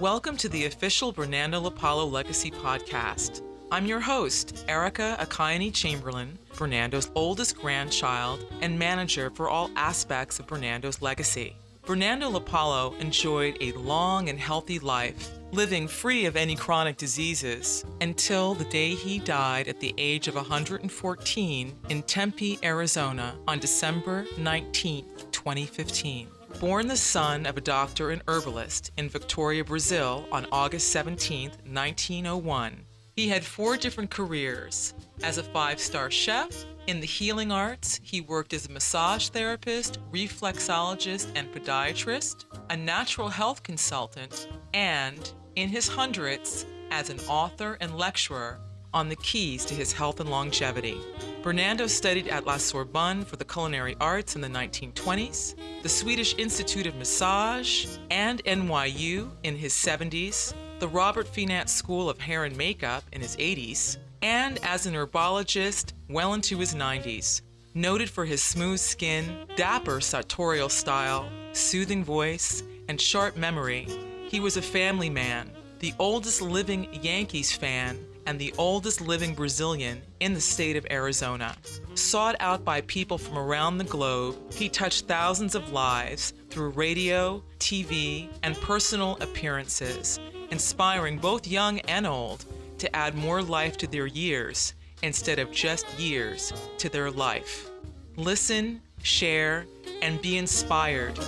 Welcome to the official Bernando LaPallo Legacy Podcast. I'm your host, Erika Chamberlain, Bernando's oldest grandchild and manager for all aspects of Bernando's legacy. Bernando LaPallo enjoyed a long and healthy life, living free of any chronic diseases, until the day he died at the age of 114 in Tempe, Arizona on December 19, 2015. Born the son of a doctor and herbalist in Victoria, Brazil on August 17, 1901, he had 4 different careers. As a 5-star chef, in the healing arts, he worked as a massage therapist, reflexologist, and podiatrist, a natural health consultant, and, in his hundreds, as an author and lecturer on the keys to his health and longevity. Bernando studied at La Sorbonne for the culinary arts in the 1920s, the Swedish Institute of Massage, and NYU in his 70s, the Robert Finance School of Hair and Makeup in his 80s, and as an herbologist well into his 90s. Noted for his smooth skin, dapper sartorial style, soothing voice, and sharp memory, he was a family man, the oldest living Yankees fan, and the oldest living Brazilian in the state of Arizona. Sought out by people from around the globe, he touched thousands of lives through radio, TV, and personal appearances, inspiring both young and old to add more life to their years instead of just years to their life. Listen, share, and be inspired.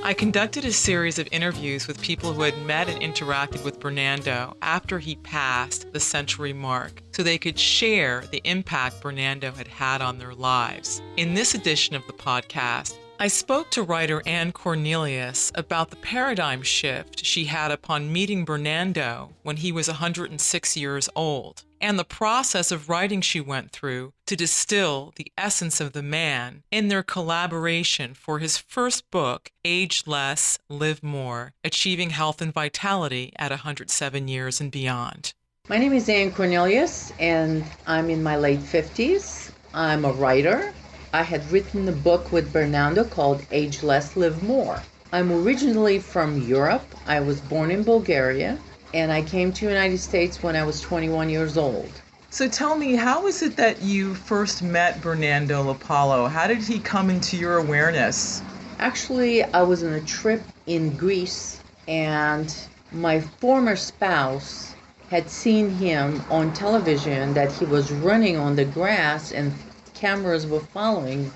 I conducted a series of interviews with people who had met and interacted with Bernando after he passed the century mark, so they could share the impact Bernando had had on their lives. In this edition of the podcast, I spoke to writer Anne Cornelius about the paradigm shift she had upon meeting Bernando when he was 106 years old, and the process of writing she went through to distill the essence of the man in their collaboration for his first book, Age Less, Live More, Achieving Health and Vitality at 107 Years and Beyond. My name is Anne Cornelius, and I'm in my late 50s. I'm a writer. I had written a book with Bernando called Age Less, Live More. I'm originally from Europe. I was born in Bulgaria, and I came to the United States when I was 21 years old. So tell me, how is it that you first met Bernando LaPallo? How did he come into your awareness? Actually, I was on a trip in Greece, and my former spouse had seen him on television that he was running on the grass and cameras were following.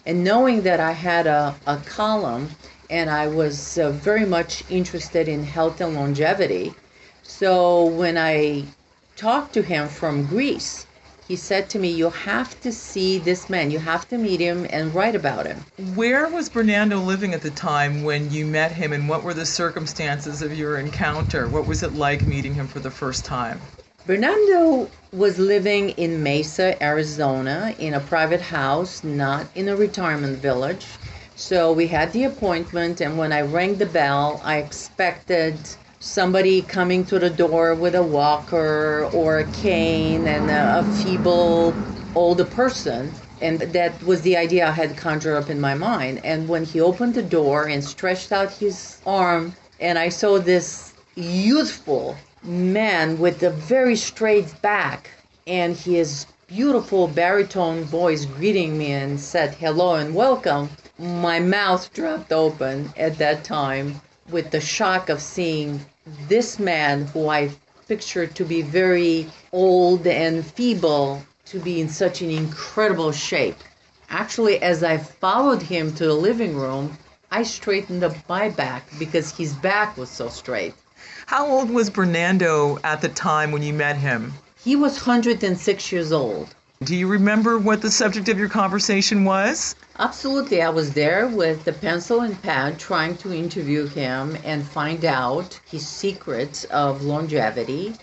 And knowing that I had a column and I was very much interested in health and longevity, so when I talked to him from Greece, he said to me, "You have to see this man, you have to meet him and write about him." Where was Bernando living at the time when you met him, and what were the circumstances of your encounter? What was it like meeting him for the first time? Bernando was living in Mesa, Arizona, in a private house, not in a retirement village. So we had the appointment, and when I rang the bell, I expected somebody coming to the door with a walker or a cane and a feeble older person. And that was the idea I had conjured up in my mind. And when he opened the door and stretched out his arm, and I saw this youthful man with a very straight back and his beautiful baritone voice greeting me and said hello and welcome, my mouth dropped open at that time with the shock of seeing this man who I pictured to be very old and feeble to be in such an incredible shape. Actually, as I followed him to the living room, I straightened up my back because his back was so straight. How old was Bernando at the time when you met him? He was 106 years old. Do you remember what the subject of your conversation was? Absolutely. I was there with a pencil and pad trying to interview him and find out his secrets of longevity,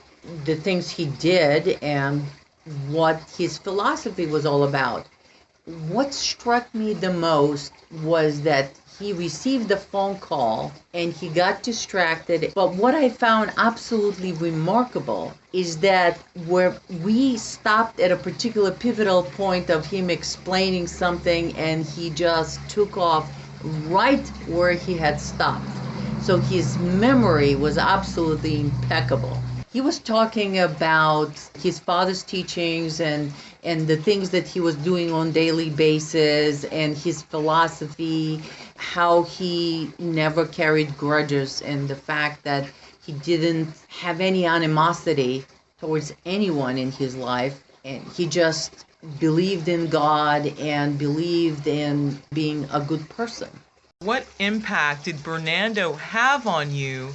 the things he did, and what his philosophy was all about. What struck me the most was that he received a phone call and he got distracted. But what I found absolutely remarkable is that where we stopped at a particular pivotal point of him explaining something and he just took off right where he had stopped. So his memory was absolutely impeccable. He was talking about his father's teachings and the things that he was doing on daily basis and his philosophy, how he never carried grudges, and the fact that he didn't have any animosity towards anyone in his life, and he just believed in God and believed in being a good person. What impact did Bernando have on you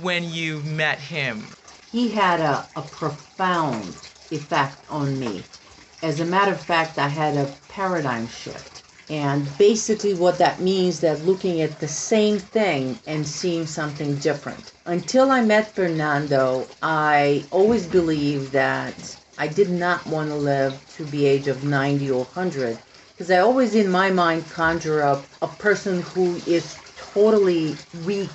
when you met him? He had a profound effect on me. As a matter of fact, I had a paradigm shift. And basically what that means that looking at the same thing and seeing something different. Until I met Bernando, I always believed that I did not want to live to the age of 90 or 100, because I always in my mind conjure up a person who is totally weak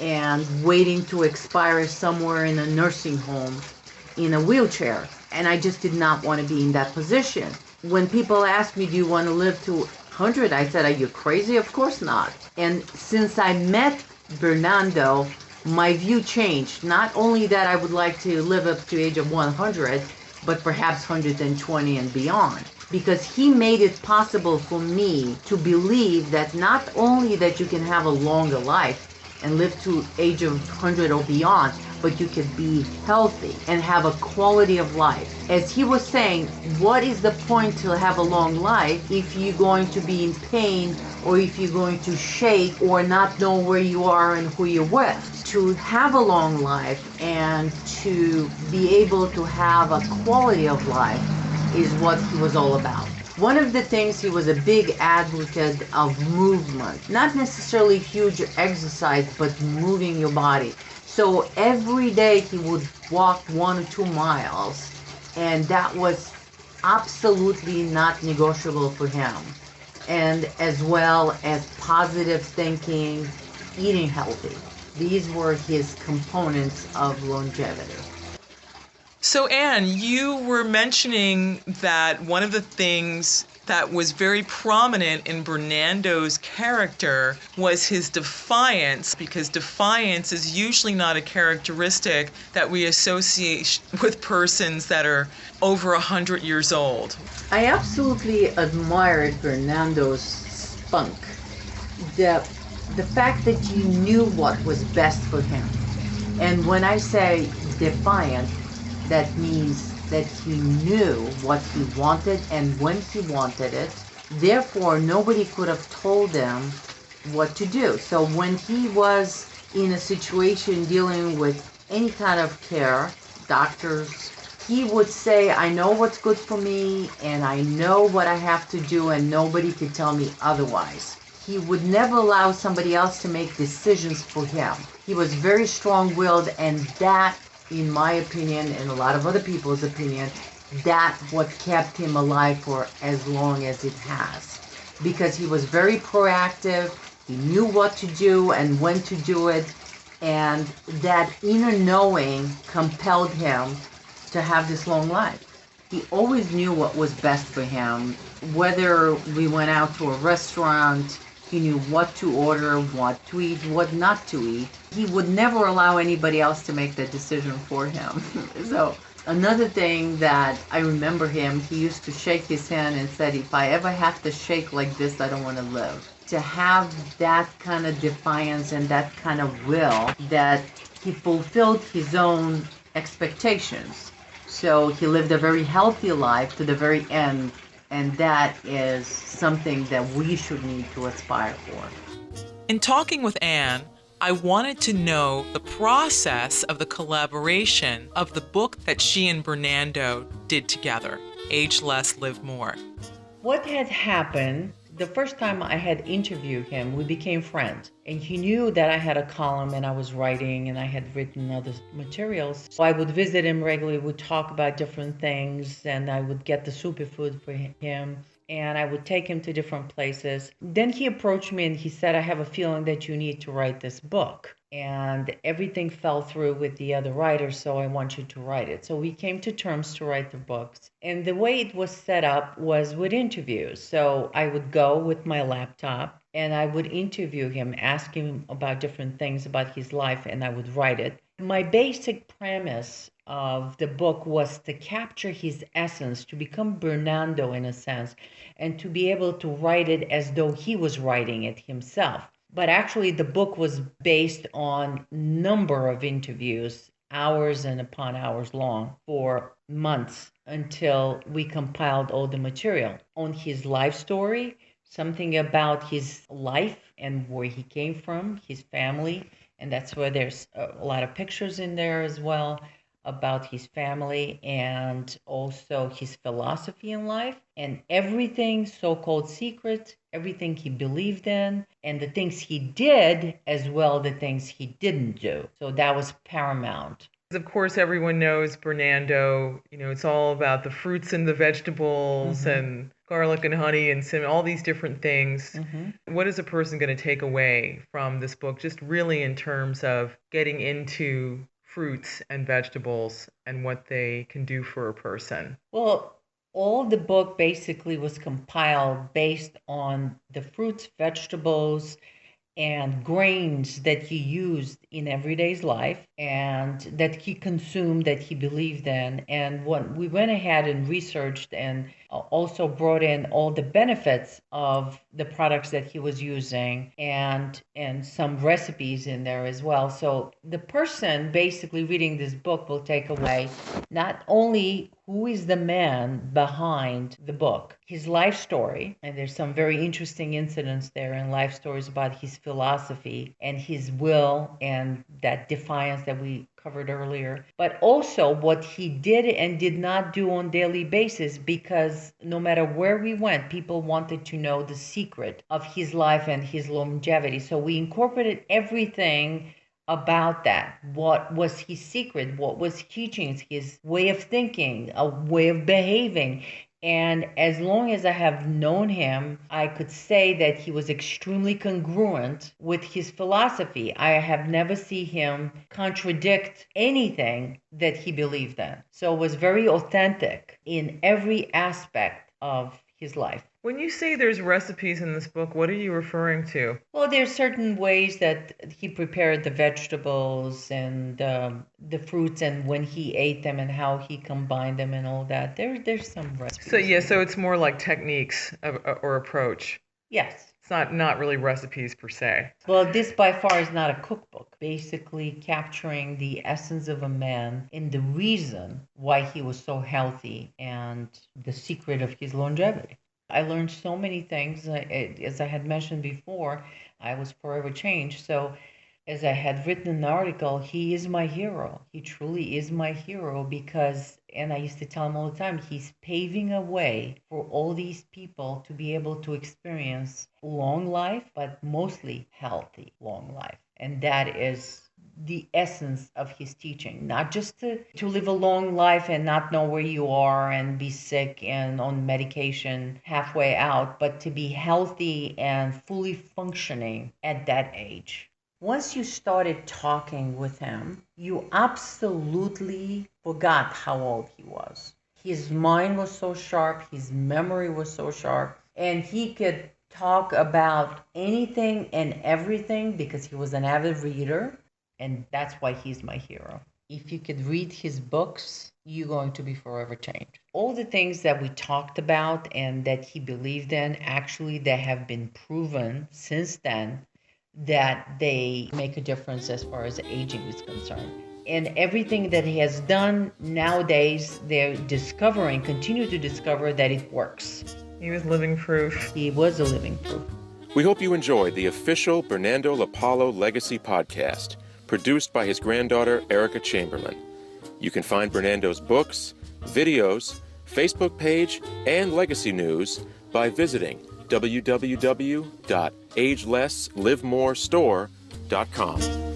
and waiting to expire somewhere in a nursing home in a wheelchair. And I just did not want to be in that position. When people ask me, do you want to live to 100? I said, are you crazy? Of course not. And since I met Bernando, my view changed. Not only that I would like to live up to the age of 100, but perhaps 120 and beyond. Because he made it possible for me to believe that not only that you can have a longer life, and live to age of 100 or beyond, but you could be healthy and have a quality of life. As he was saying, what is the point to have a long life if you're going to be in pain or if you're going to shake or not know where you are and who you're with? To have a long life and to be able to have a quality of life is what he was all about. One of the things, he was a big advocate of movement, not necessarily huge exercise, but moving your body. So every day he would walk 1 or 2 miles, and that was absolutely not negotiable for him. And as well as positive thinking, eating healthy. These were his components of longevity. So, Anne, you were mentioning that one of the things that was very prominent in Bernando's character was his defiance, because defiance is usually not a characteristic that we associate with persons that are over 100 years old. I absolutely admired Bernando's spunk. The fact that he knew what was best for him. And when I say defiant, that means that he knew what he wanted and when he wanted it. Therefore, nobody could have told him what to do. So when he was in a situation dealing with any kind of care, doctors, he would say, I know what's good for me and I know what I have to do and nobody could tell me otherwise. He would never allow somebody else to make decisions for him. He was very strong-willed, and that, in my opinion, and a lot of other people's opinion, that's what kept him alive for as long as it has. Because he was very proactive, he knew what to do and when to do it, and that inner knowing compelled him to have this long life. He always knew what was best for him. Whether we went out to a restaurant, he knew what to order, what to eat, what not to eat. He would never allow anybody else to make that decision for him. So another thing that I remember him, he used to shake his hand and said, if I ever have to shake like this, I don't want to live. To have that kind of defiance and that kind of will, that he fulfilled his own expectations. So he lived a very healthy life to the very end. And that is something that we should need to aspire for. In talking with Anne, I wanted to know the process of the collaboration of the book that she and Bernando did together, Age Less, Live More. What had happened, the first time I had interviewed him, we became friends. And he knew that I had a column and I was writing and I had written other materials. So I would visit him regularly, would talk about different things, and I would get the superfood for him. and I would take him to different places. Then he approached me and he said, I have a feeling that you need to write this book. And everything fell through with the other writers, so I want you to write it. So we came to terms to write the books. And the way it was set up was with interviews. So I would go with my laptop and I would interview him, ask him about different things about his life, and I would write it. My basic premise of the book was to capture his essence, to become Bernando in a sense, and to be able to write it as though he was writing it himself. But actually, the book was based on number of interviews, hours and upon hours long, for months until we compiled all the material on his life story, something about his life and where he came from, his family, and that's where there's a lot of pictures in there as well about his family and also his philosophy in life and everything so-called secret, everything he believed in, and the things he did as well, the things he didn't do. So that was paramount. Of course, everyone knows Bernando. It's all about the fruits and the vegetables and garlic and honey and cinnamon, all these different things. What is a person going to take away from this book, just really in terms of getting into fruits and vegetables and what they can do for a person? Well, all the book basically was compiled based on the fruits, vegetables, and grains that he used in everyday's life and that he consumed, that he believed in. And when we went ahead and researched and also brought in all the benefits of the products that he was using and some recipes in there as well. So the person basically reading this book will take away not only who is the man behind the book, his life story, and there's some very interesting incidents there in life stories about his philosophy and his will and that defiance that we covered earlier, but also what he did and did not do on a daily basis, because no matter where we went, people wanted to know the secret of his life and his longevity. So we incorporated everything about that. What was his secret? What was his teachings? His way of thinking, a way of behaving. And as long as I have known him, I could say that he was extremely congruent with his philosophy. I have never seen him contradict anything that he believed in. So it was very authentic in every aspect of his life. When you say there's recipes in this book, what are you referring to? Well, there's certain ways that he prepared the vegetables and the fruits and when he ate them and how he combined them and all that. There's some recipes. So it's more like techniques or approach. Yes. It's not really recipes per se. Well, this by far is not a cookbook. Basically capturing the essence of a man and the reason why he was so healthy and the secret of his longevity. I learned so many things. As I had mentioned before, I was forever changed. So as I had written an article, he is my hero. He truly is my hero because, and I used to tell him all the time, he's paving a way for all these people to be able to experience long life, but mostly healthy long life. And that is the essence of his teaching, not just to live a long life and not know where you are and be sick and on medication halfway out, but to be healthy and fully functioning at that age. Once you started talking with him, you absolutely forgot how old he was. His mind was so sharp, his memory was so sharp, and he could talk about anything and everything because he was an avid reader. And that's why he's my hero. If you could read his books, you're going to be forever changed. All the things that we talked about and that he believed in, actually, they have been proven since then that they make a difference as far as aging is concerned. And everything that he has done nowadays, they're continue to discover that it works. He was living proof. He was a living proof. We hope you enjoyed the official Bernando LaPallo Legacy Podcast, produced by his granddaughter, Erika Chamberlain. You can find Bernando's books, videos, Facebook page, and legacy news by visiting www.agelesslivemorestore.com.